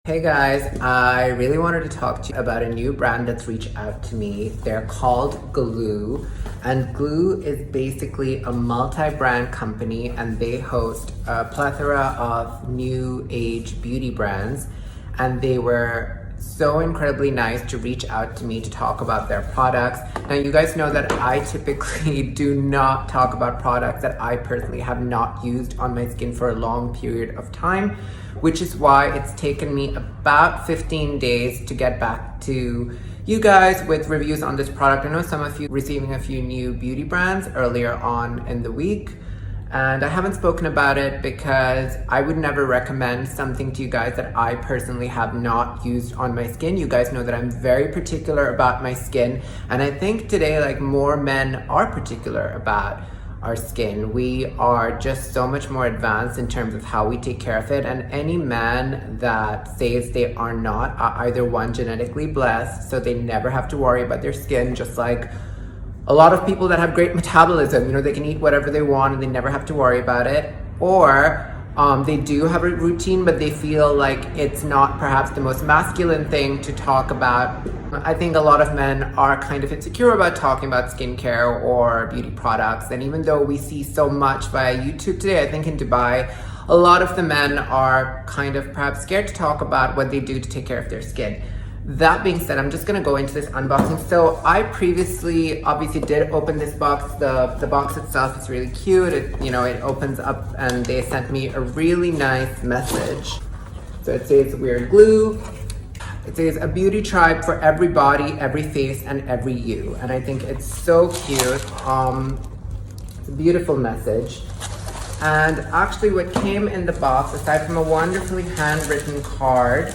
Hey guys, I really wanted to talk to you about a new brand that's reached out to me. They're called Glue, and Glue is basically a multi-brand company, and they host a plethora of new age beauty brands, and they were so incredibly nice to reach out to me to talk about their products. Now you guys know that I typically do not talk about products that I personally have not used on my skin for a long period of time, which is why it's taken me about 15 days to get back to you guys with reviews on this product. I know some of you receiving a few new beauty brands earlier on in the week, and I haven't spoken about it because I would never recommend something to you guys that I personally have not used on my skin. You guys know that I'm very particular about my skin, and I think today, like, more men are particular about our skin. We are just so much more advanced in terms of how we take care of it, and any man that says they are not are either one, genetically blessed, so they never have to worry about their skin, just like a lot of people that have great metabolism, they can eat whatever they want and they never have to worry about it, or they do have a routine, but they feel like it's not perhaps the most masculine thing to talk about. I think a lot of men are kind of insecure about talking about skincare or beauty products. And even though we see so much via YouTube today, I think in Dubai, a lot of the men are kind of perhaps scared to talk about what they do to take care of their skin. That being said, I'm just gonna go into this unboxing. So I previously obviously did open this box. The box itself is really cute. It opens up and they sent me a really nice message. So it says, "We're Glue." It says, "A beauty tribe for every body, every face, and every you." And I think it's so cute. It's a beautiful message. And actually what came in the box, aside from a wonderfully handwritten card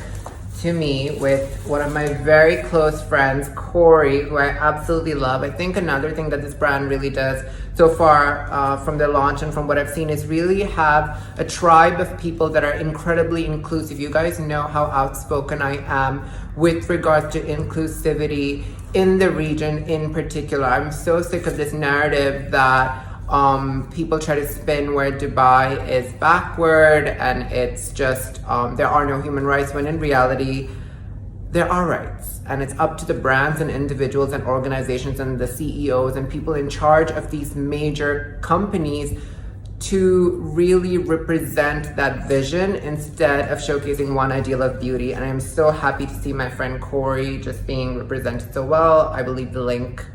to me with one of my very close friends, Corey, who I absolutely love. I think another thing that this brand really does so far from their launch and from what I've seen is really have a tribe of people that are incredibly inclusive. You guys know how outspoken I am with regards to inclusivity in the region in particular. I'm so sick of this narrative that people try to spin where Dubai is backward and it's just there are no human rights, when in reality there are rights, and it's up to the brands and individuals and organizations and the CEOs and people in charge of these major companies to really represent that vision instead of showcasing one ideal of beauty. And I'm so happy to see my friend Corey just being represented so well. I believe the link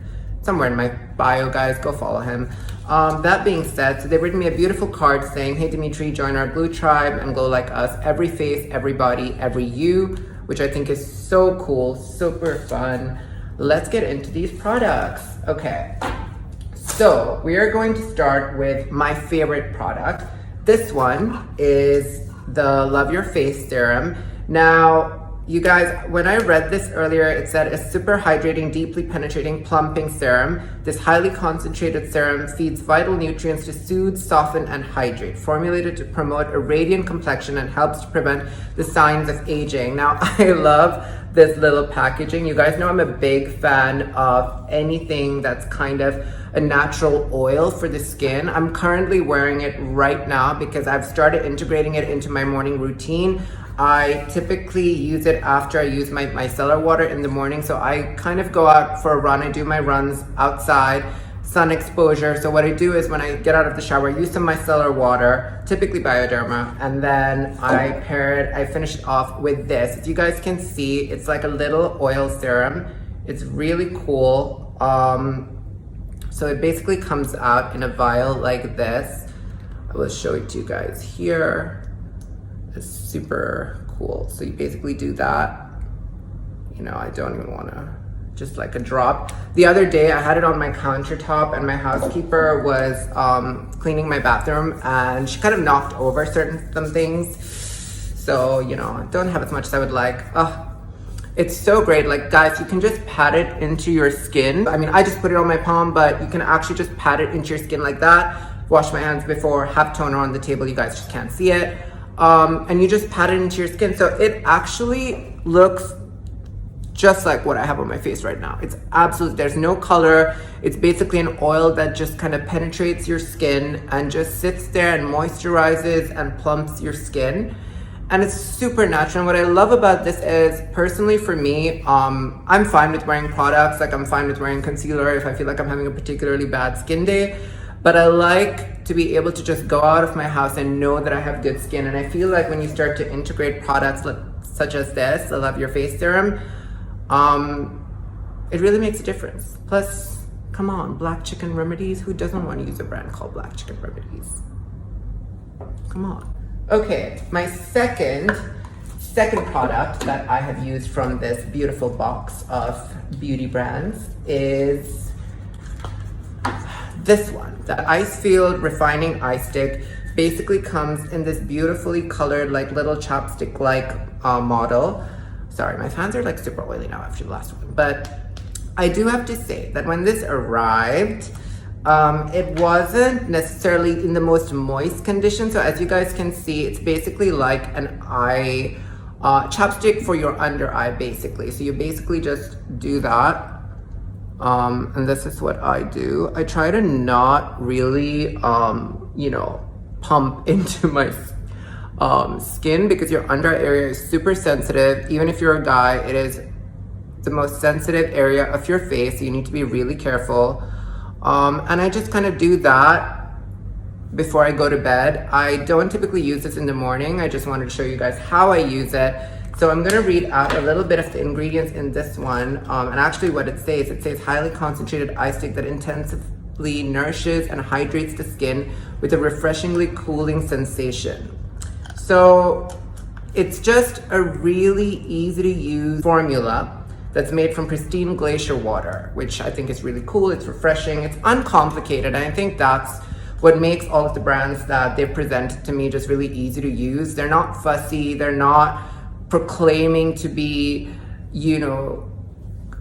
somewhere in my bio, guys, go follow him. That being said, so they've written me a beautiful card saying, "Hey Dmitri, join our Glue tribe and glow like us. Every face, every body, every you," which I think is so cool, super fun. Let's get into these products. Okay, so we are going to start with my favorite product. This one is the Love Your Face Serum. Now, you guys, when I read this earlier, it said a super hydrating, deeply penetrating, plumping serum. This highly concentrated serum feeds vital nutrients to soothe, soften, and hydrate. Formulated to promote a radiant complexion and helps to prevent the signs of aging. Now, I love this little packaging. You guys know I'm a big fan of anything that's kind of a natural oil for the skin. I'm currently wearing it right now because I've started integrating it into my morning routine. I typically use it after I use my micellar water in the morning. So I kind of go out for a run. I do my runs outside, sun exposure. So what I do is when I get out of the shower, I use some micellar water, typically Bioderma, and then I finish it off with this. As you guys can see, it's like a little oil serum. It's really cool. So it basically comes out in a vial like this. I will show it to you guys here. It's super cool. So you basically do that. I don't even want to, just like a drop. The other day I had it on my countertop and my housekeeper was cleaning my bathroom and she kind of knocked over some things. So, I don't have as much as I would like. It's so great. Like, guys, you can just pat it into your skin. I mean, I just put it on my palm, but you can actually just pat it into your skin like that. Wash my hands before, have toner on the table. You guys just can't see it. And you just pat it into your skin. So it actually looks just like what I have on my face right now. It's absolutely, there's no color. It's basically an oil that just kind of penetrates your skin and just sits there and moisturizes and plumps your skin. and it's super natural. And what I love about this is, personally for me, I'm fine with wearing products. Like, I'm fine with wearing concealer if I feel like I'm having a particularly bad skin day. But I like to be able to just go out of my house and know that I have good skin. And I feel like when you start to integrate products such as this, the Love Your Face serum, it really makes a difference. Plus, come on, Black Chicken Remedies. Who doesn't want to use a brand called Black Chicken Remedies? Come on. Okay, my second product that I have used from this beautiful box of beauty brands is this one. The Icefield Refining Eye Stick basically comes in this beautifully colored, like little chapstick-like model. Sorry, my hands are like super oily now after the last one. But I do have to say that when this arrived, it wasn't necessarily in the most moist condition. So as you guys can see, it's basically like an eye chapstick for your under eye, basically. So you basically just do that. And this is what I do. I try to not really, you know, pump into my skin, because your under eye area is super sensitive. Even if you're a guy, it is the most sensitive area of your face. So you need to be really careful. And I just kind of do that before I go to bed. I don't typically use this in the morning. I just wanted to show you guys how I use it. So I'm gonna read out a little bit of the ingredients in this one. And actually what it says highly concentrated eye stick that intensively nourishes and hydrates the skin with a refreshingly cooling sensation. So it's just a really easy to use formula that's made from pristine glacier water, which I think is really cool. It's refreshing, it's uncomplicated, and I think that's what makes all of the brands that they've presented to me just really easy to use. They're not fussy, they're not proclaiming to be, you know,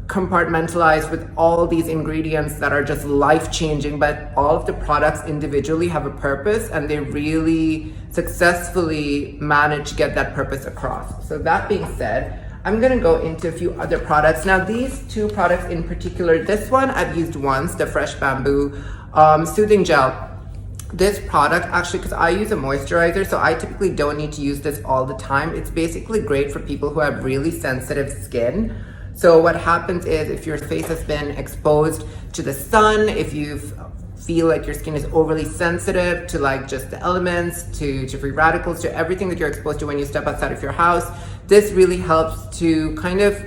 compartmentalized with all these ingredients that are just life-changing, but all of the products individually have a purpose, and they really successfully manage to get that purpose across. So that being said, I'm gonna go into a few other products. Now these two products in particular, this one I've used once, the Fresh Bamboo Soothing Gel. This product, actually, because I use a moisturizer, so I typically don't need to use this all the time. It's basically great for people who have really sensitive skin. So what happens is, if your face has been exposed to the sun, if you feel like your skin is overly sensitive to like just the elements, to free radicals, to everything that you're exposed to when you step outside of your house, this really helps to kind of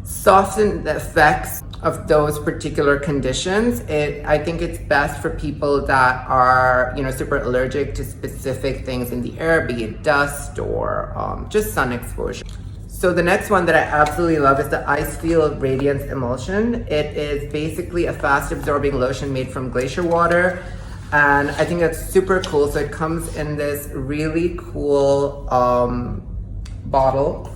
soften the effects of those particular conditions. I think it's best for people that are, you know, super allergic to specific things in the air, be it dust or just sun exposure. So the next one that I absolutely love is the Icefield Radiance Emulsion. It is basically a fast absorbing lotion made from glacier water. And I think that's super cool. So it comes in this really cool bottle.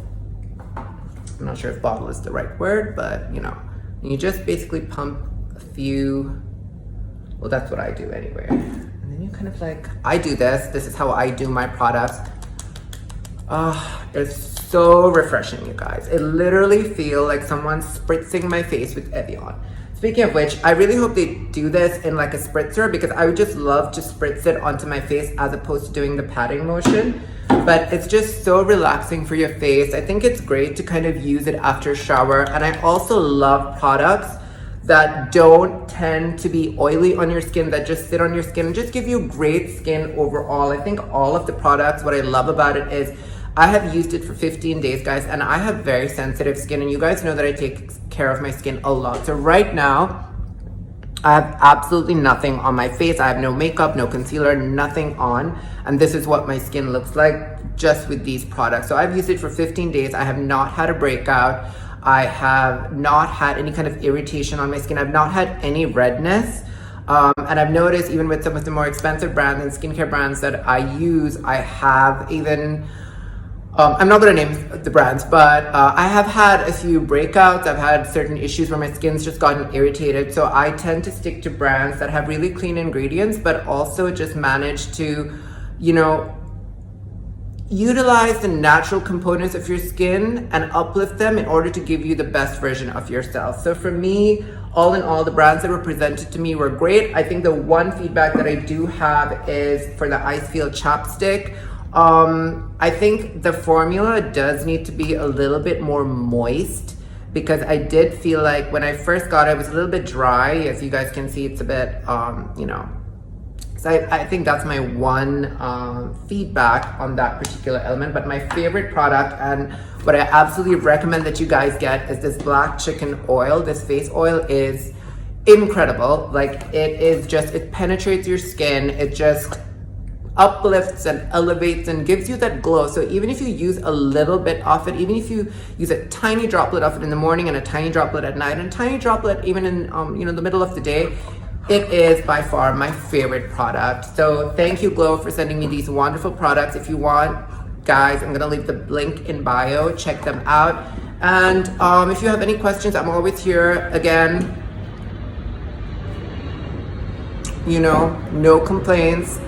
I'm not sure if bottle is the right word, but you know, you just basically pump a few, well, that's what I do anyway. And then you kind of like, I do this is how I do my products. It's so refreshing, you guys. It literally feels like someone's spritzing my face with Evian. Speaking of which, I really hope they do this in like a spritzer, because I would just love to spritz it onto my face as opposed to doing the patting motion. But it's just so relaxing for your face. I think it's great to kind of use it after a shower. And I also love products that don't tend to be oily on your skin, that just sit on your skin and just give you great skin overall. I think all of the products, what I love about it is, I have used it for 15 days, guys, and I have very sensitive skin, and you guys know that I take care of my skin a lot. So right now, I have absolutely nothing on my face. I have no makeup, no concealer, nothing on, and this is what my skin looks like just with these products. So I've used it for 15 days. I have not had a breakout. I have not had any kind of irritation on my skin. I've not had any redness. And I've noticed even with some of the more expensive brands and skincare brands that I use, I have even... I'm not going to name the brands, but I have had a few breakouts. I've had certain issues where my skin's just gotten irritated. So I tend to stick to brands that have really clean ingredients, but also just manage to, you know, utilize the natural components of your skin and uplift them in order to give you the best version of yourself. So for me, all in all, the brands that were presented to me were great. I think the one feedback that I do have is for the Icefield chapstick. I think the formula does need to be a little bit more moist, because I did feel like when I first got it, it was a little bit dry. As you guys can see, it's a bit, so I think that's my one feedback on that particular element. But my favorite product, and what I absolutely recommend that you guys get, is this black chicken oil. This face oil is incredible. Like, it penetrates your skin. It just uplifts and elevates and gives you that glow. So even if you use a little bit of it, even if you use a tiny droplet of it in the morning and a tiny droplet at night and a tiny droplet even in the middle of the day, it is by far my favorite product. So thank you, Glow, for sending me these wonderful products. If you want, guys, I'm gonna leave the link in bio. Check them out. And if you have any questions, I'm always here. Again, no complaints.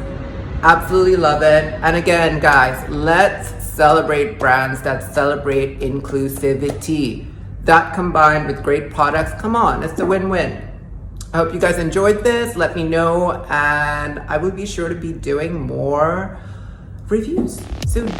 Absolutely love it. And again, guys, let's celebrate brands that celebrate inclusivity. That combined with great products, come on, it's a win-win. I hope you guys enjoyed this. Let me know, and I will be sure to be doing more reviews soon.